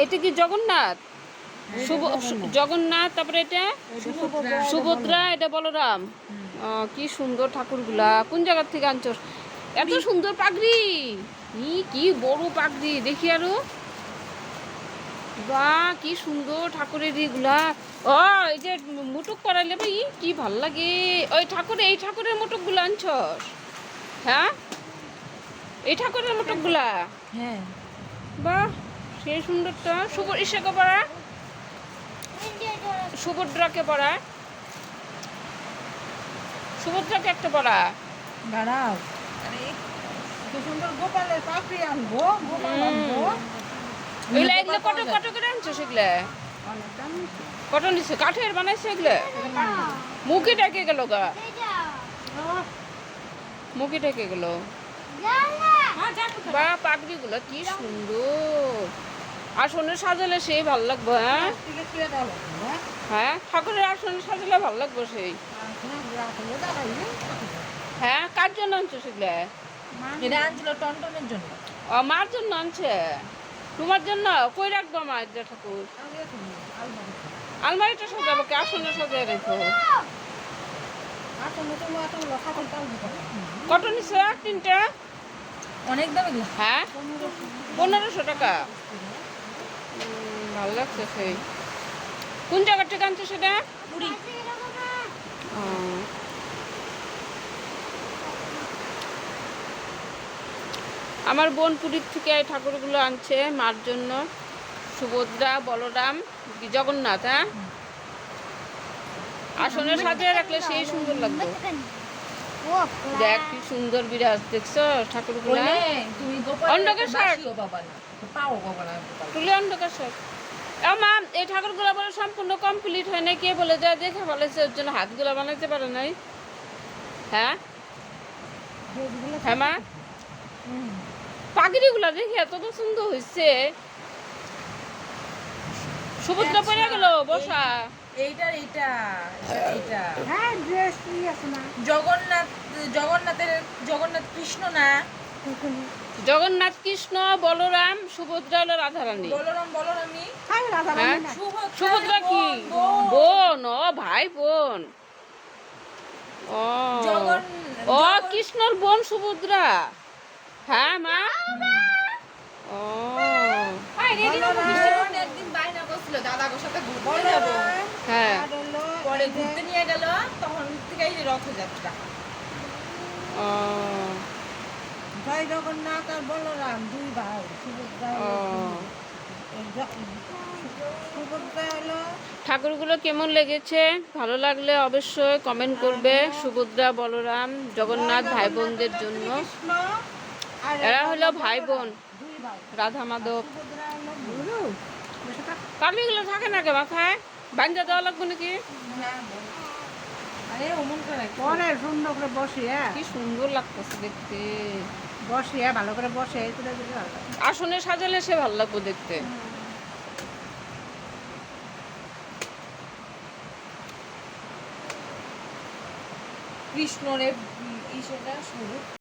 এটা কি জগন্নাথ? জগন্নাথ, তারপরে এটা সুভদ্রা, এটা বলরাম। কি সুন্দর ঠাকুরগুলা, কোন জায়গার থেকে আনছো? এত সুন্দর পাগড়ি, কি বড় পাগড়ি দেখি আরো। বাহ, কি সুন্দর ঠাকুরের এগুলা। ও এই যে মুটুক পরাইলে ভাই কি ভাল লাগে। ওই এই ঠাকুরের মুটুকগুলো আনছস? হ্যাঁ, এই ঠাকুরের মুটুকগুলা। হ্যাঁ, বাহ, সেই সুন্দরটা। ইসাকে পড়া, সুভদ্রাকে পড়া, সুভদ্রাকে একটা পড়া। দাঁড়াও, কি সুন্দর গোপালের পাপড়ি আনবো, গোপাল আনবো। এগুলো কত করে আনছো সেগুলা? কত নিচ্ছে? কাঠের বানাইছে এগুলো? মুখে ডেকে গেল গা, মুখে ডেকে গেল। বা পাগড়িগুলো কি সুন্দর। আসনে সাজালে সেই ভালো লাগবে। হ্যাঁ হ্যাঁ, ঠাকুরের আসনে সাজালে ভালো লাগবে সেই। হ্যাঁ, কার জন্য আনছো সেগুলা? এটা আনছিল টনটনের জন্য। ও, মার জন্য আনছে। তোমার জন্য কই রাখবো আমার ঠাকুর? আলমারিটা সাজাবো, কে আসনে সাজিয়ে রেখো। কত নিচ্ছে তিনটা? অনেক দাম এগুলো। হ্যাঁ, 1500 টাকা। ভালো লাগছে সেই। কোন জায়গার থেকে আনছো সেটা? পুরি। আমার বোন পুরীর থেকে এই ঠাকুরগুলো আনছে মার জন্য। সুভদ্রা, বলরাম, জগন্নাথ। হ্যাঁ, আসনে সাজিয়ে রাখলে সেই সুন্দর লাগবে। দেখ কি সুন্দর বিরাজ, দেখছো ঠাকুরগুলো? অন্ধকার শাক, তুলে অন্ধকার শাক। মা, এই ঠাকুরগুলো বলে সম্পূর্ণ কমপ্লিট হয় না, কে বলে যায় দেখে বলেছে ওর জন্য হাতগুলো বানাইতে পারে নাই। হ্যাঁ হ্যাঁ মা, পাখিগুলা দেখে এত সুন্দর হয়েছে। সুভদ্রা পড়ে গেল বসা। জগন্নাথ কৃষ্ণ না? জগন্নাথ কৃষ্ণ, বলরাম, সুভদ্রা হলো রাধারানী। বলরামী। হ্যাঁ, সুভদ্রা কি বোন? ও ভাই বোন। ও কৃষ্ণর বোন সুভদ্রা। হ্যাঁ মা। ও একদিন বাইনা করছিল দাদার সাথে ঘুরতে যাবো। হ্যাঁ, পরে ঘুরতে নিয়ে গেল, তখন থেকেই রথযাত্রা। ও জয় জগন্নাথ আর বলরাম দুই ভাই। সুভদ্রা হলো। ঠাকুরগুলো কেমন লেগেছে? ভালো লাগলে অবশ্যই কমেন্ট করবে। সুভদ্রা, বলরাম, জগন্নাথ ভাই বোনদের জন্য। এরা হলো ভাই বোন, রাধা মাধব। পাগড়িগুলো থাকে না কে মাথায়? বাঞ্জা দেওয়া লাগবে নাকি? সুন্দর করে বসিয়ে, কি সুন্দর লাগতেছে দেখতে। বসিয়ে ভালো করে বসে আসনে সাজালে সে ভালো লাগবে দেখতে। কৃষ্ণরে ইসেটা শুরু